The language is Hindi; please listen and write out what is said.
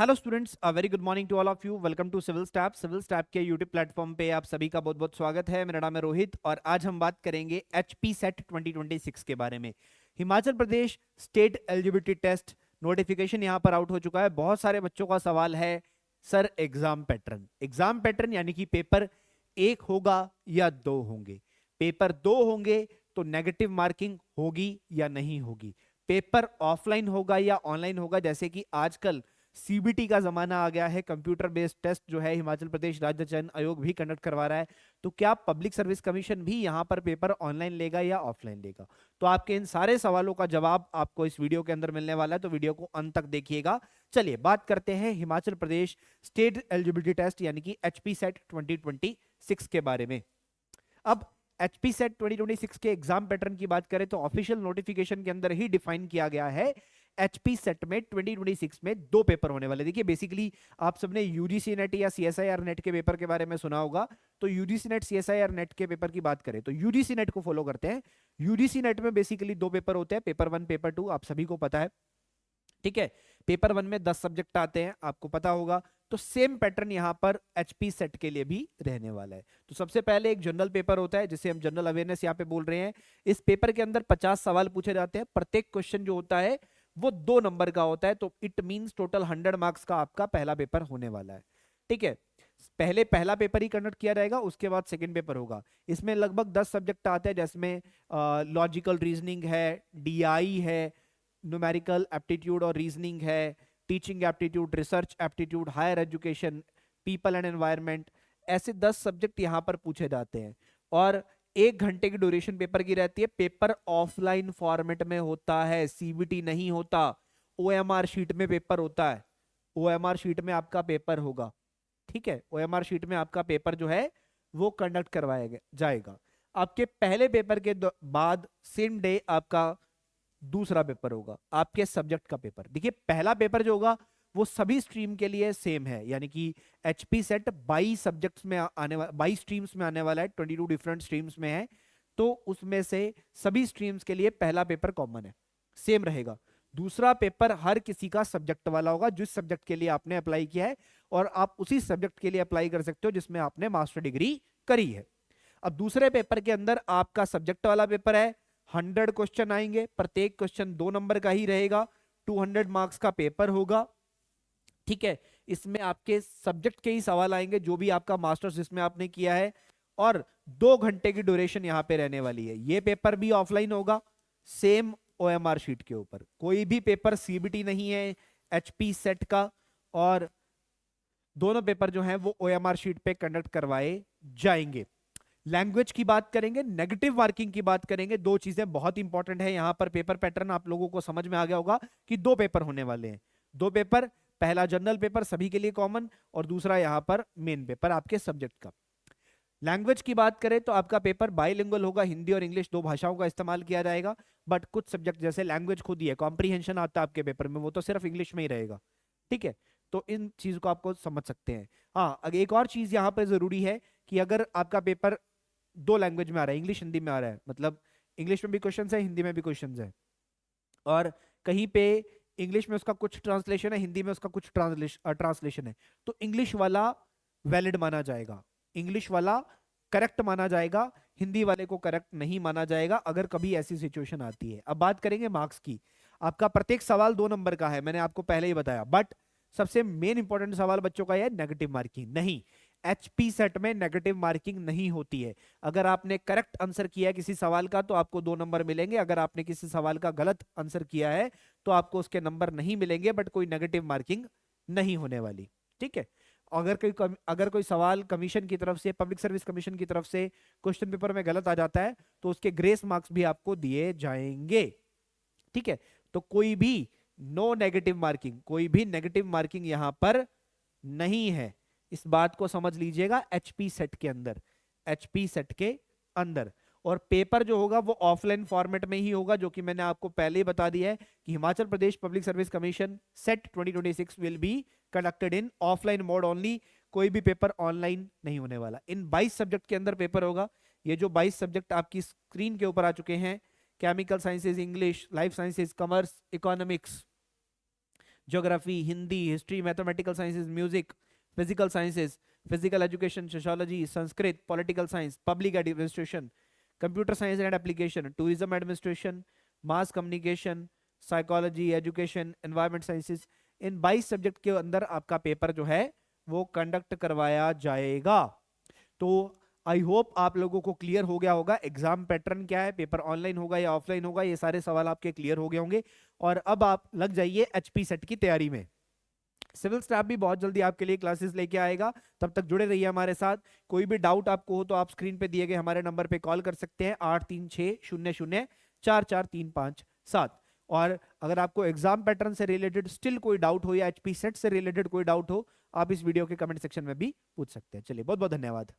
Hello students, a very good morning to all of you. Welcome to civil step. Civil step के यूट्यूब प्लेटफॉर्म पे आप सभी का बहुत बहुत स्वागत है। मेरा नाम है रोहित और आज हम बात करेंगे एचपी सेट 2026 के बारे में। Himachal Pradesh state eligibility test notification यहाँ पर आउट हो चुका है। बहुत सारे बच्चों का सवाल है, सर एग्जाम पैटर्न यानी कि पेपर एक होगा या दो होंगे। पेपर दो होंगे तो नेगेटिव मार्किंग होगी या नहीं होगी। पेपर ऑफलाइन होगा या ऑनलाइन होगा, जैसे कि आजकल सीबीटी का जमाना आ गया है। कंप्यूटर बेस्ड टेस्ट जो है हिमाचल प्रदेश राज्य चयन आयोग भी कंडक्ट करवा रहा है। तो क्या पब्लिक सर्विस कमीशन भी यहां पर पेपर ऑनलाइन लेगा या ऑफलाइन लेगा? तो आपके इन सारे सवालों का जवाब आपको इस वीडियो के अंदर मिलने वाला है, तो वीडियो को अंत तक देखिएगा। चलिए बात करते हैं Himachal Pradesh state eligibility test यानी कि एचपी सेट 2026 के बारे में। अब एचपी सेट 2026 के एग्जाम पैटर्न की बात करें तो ऑफिशियल नोटिफिकेशन के अंदर ही डिफाइन किया गया है। एचपी सेट में 2026 में दो पेपर होने वाले। देखिए बेसिकली आप सबने यूजीसी नेट या सीएसआईआर नेट के पेपर के बारे में सुना होगा। तो यूजीसी नेट सीएसआईआर नेट के पेपर की बात करें तो यूजीसी नेट को फॉलो करते हैं। यूजीसी नेट में बेसिकली दो पेपर होते हैं, पेपर 1 पेपर 2, आप सभी को पता है। ठीक है, पेपर 1 में 10 सब्जेक्ट आते हैं, आपको पता होगा। तो सेम पैटर्न यहां पर एचपी सेट के लिए भी रहने वाला है। तो सबसे पहले एक जनरल पेपर होता है जिसे हम जनरल अवेयरनेस यहां पे बोल रहे हैं। इस पेपर के अंदर 50 सवाल पूछे जाते हैं। प्रत्येक क्वेश्चन जो होता है वो 2 नंबर का होता है। तो इट मींस टोटल 100 मार्क्स का आपका पहला पेपर होने वाला है। ठीक है, पहले पहला पेपर ही कंडक्ट किया जाएगा, उसके बाद सेकंड पेपर होगा। इसमें लगभग 10 सब्जेक्ट आते हैं, जिसमें लॉजिकल रीजनिंग है, डीआई है, न्यूमेरिकल एप्टीट्यूड और रीजनिंग है, teaching aptitude, research aptitude, higher education, people and environment. ऐसे 10 सब्जेक्ट यहां पर पूछे जाते हैं और 1 घंटे की ड्यूरेशन पेपर की रहती है। पेपर ऑफलाइन फॉर्मेट में होता है, सीबीटी नहीं होता। ओएमआर शीट में पेपर होता है, ओएमआर शीट में आपका पेपर होगा। ठीक है, ओएमआर शीट में आपका पेपर जो है वो कंडक्ट करवाया जाएगा। आपके पहले पेपर के बाद सेम डे आपका दूसरा पेपर होगा, आपके सब्जेक्ट का पेपर। देखिए पहला पेपर जो होगा वो सभी स्ट्रीम के लिए सेम है, यानी कि एचपी सेट 22 सब्जेक्ट्स में आने वाला, 22 स्ट्रीम्स में आने वाला है, 22 डिफरेंट स्ट्रीम्स में है। तो उसमें से सभी स्ट्रीम्स के लिए पहला पेपर कॉमन है, सेम रहेगा। दूसरा पेपर हर किसी का सब्जेक्ट वाला होगा, जिस सब्जेक्ट के लिए आपने अप्लाई किया है, और आप उसी सब्जेक्ट के लिए अप्लाई कर सकते हो जिसमें आपने मास्टर डिग्री करी है। अब दूसरे पेपर के अंदर आपका सब्जेक्ट वाला पेपर है, 100 क्वेश्चन आएंगे, प्रत्येक क्वेश्चन 2 नंबर का ही रहेगा, 200 मार्क्स का पेपर होगा। ठीक है, इसमें आपके सब्जेक्ट के ही सवाल आएंगे जो भी आपका मास्टर्स जिसमें आपने किया है, और 2 घंटे की ड्यूरेशन यहां पे रहने वाली है। ये पेपर भी ऑफलाइन होगा, सेम ओएमआर शीट के ऊपर। कोई भी पेपर सीबीटी नहीं है एचपी सेट का, और दोनों पेपर जो हैं वो ओएमआर शीट पे कंडक्ट करवाए जाएंगे। लैंग्वेज की बात करेंगे, नेगेटिव मार्किंग की बात करेंगे। दो चीजें बहुत इंपॉर्टेंट है यहां पर। पेपर पैटर्न आप लोगों को समझ में आ गया होगा कि दो पेपर होने वाले हैं। दो पेपर, पहला जनरल पेपर सभी के लिए कॉमन, और दूसरा यहां पर मेन पेपर आपके सब्जेक्ट का। लैंग्वेज की बात करें तो आपका पेपर बाइलिंगुअल होगा, हिंदी और इंग्लिश दो भाषाओं का इस्तेमाल किया जाएगा। बट कुछ सब्जेक्ट जैसे लैंग्वेज खुद ही है, कॉम्प्रीहेंशन आता है आपके पेपर में, वो तो सिर्फ इंग्लिश में ही रहेगा। ठीक है, तो इन चीज को आपको समझ सकते हैं। हाँ, एक और चीज यहाँ पर जरूरी है कि अगर आपका पेपर दो लैंग्वेज में आ रहा है, इंग्लिश हिंदी में आ रहा है, मतलब इंग्लिश में भी क्वेश्चन है, हिंदी में भी क्वेश्चन है, और कहीं पे इंग्लिश में उसका कुछ ट्रांसलेशन है, हिंदी में उसका कुछ ट्रांसलेशन है, तो इंग्लिश वाला वैलिड माना जाएगा, इंग्लिश वाला करेक्ट माना जाएगा, हिंदी वाले को करेक्ट नहीं माना जाएगा अगर कभी ऐसी सिचुएशन आती है। अब बात करेंगे मार्क्स की। आपका प्रत्येक सवाल 2 नंबर का है, मैंने आपको पहले ही बताया। बट सबसे मेन इंपॉर्टेंट सवाल बच्चों का है नेगेटिव मार्किंग। नहीं, एचपी सेट में नेगेटिव मार्किंग नहीं होती है। अगर आपने करेक्ट आंसर किया है किसी सवाल का तो आपको 2 नंबर मिलेंगे। अगर आपने किसी सवाल का गलत आंसर किया है तो आपको उसके नंबर नहीं मिलेंगे, बट कोई नेगेटिव मार्किंग नहीं होने वाली। ठीक है, अगर कोई सवाल कमीशन की तरफ से, पब्लिक सर्विस कमीशन की तरफ से क्वेश्चन पेपर में गलत आ जाता है तो उसके ग्रेस मार्क्स भी आपको दिए जाएंगे। ठीक है, तो कोई भी नो नेगेटिव मार्किंग, कोई भी नेगेटिव मार्किंग यहां पर नहीं है। इस बात को समझ लीजिएगा। एचपी सेट के अंदर, एचपी सेट के अंदर, और पेपर जो होगा वो ऑफलाइन फॉर्मेट में ही होगा, जो कि मैंने आपको पहले ही बता दिया है कि Himachal Pradesh public service commission SET 2026 will be conducted in offline mode only. कोई भी पेपर ऑनलाइन नहीं होने वाला। इन 22 सब्जेक्ट के अंदर पेपर होगा। ये जो 22 सब्जेक्ट आपकी स्क्रीन के ऊपर आ चुके हैं, chemical sciences, English, life sciences, commerce, economics, geography, Hindi, history, mathematical sciences, music, physical sciences, physical education, sociology, Sanskrit, political science, public administration, computer science and application, tourism administration, mass communication, psychology, education, environment sciences. In 22 subject के अंदर आपका पेपर जो है वो कंडक्ट करवाया जाएगा। तो आई होप आप लोगों को क्लियर हो गया होगा एग्जाम पैटर्न क्या है, पेपर ऑनलाइन होगा या ऑफलाइन होगा, ये सारे सवाल आपके क्लियर हो गए होंगे। और अब आप लग जाइए एचपी सेट की तैयारी में। सिविल स्टाफ भी बहुत जल्दी आपके लिए क्लासेस लेके आएगा, तब तक जुड़े रहिए हमारे साथ। कोई भी डाउट आपको हो तो आप स्क्रीन पे दिए गए हमारे नंबर पे कॉल कर सकते हैं 8360044357। और अगर आपको एग्जाम पैटर्न से रिलेटेड स्टिल कोई डाउट हो या एचपी सेट से रिलेटेड कोई डाउट हो, आप इस वीडियो के कमेंट सेक्शन में भी पूछ सकते हैं। चलिए बहुत बहुत धन्यवाद।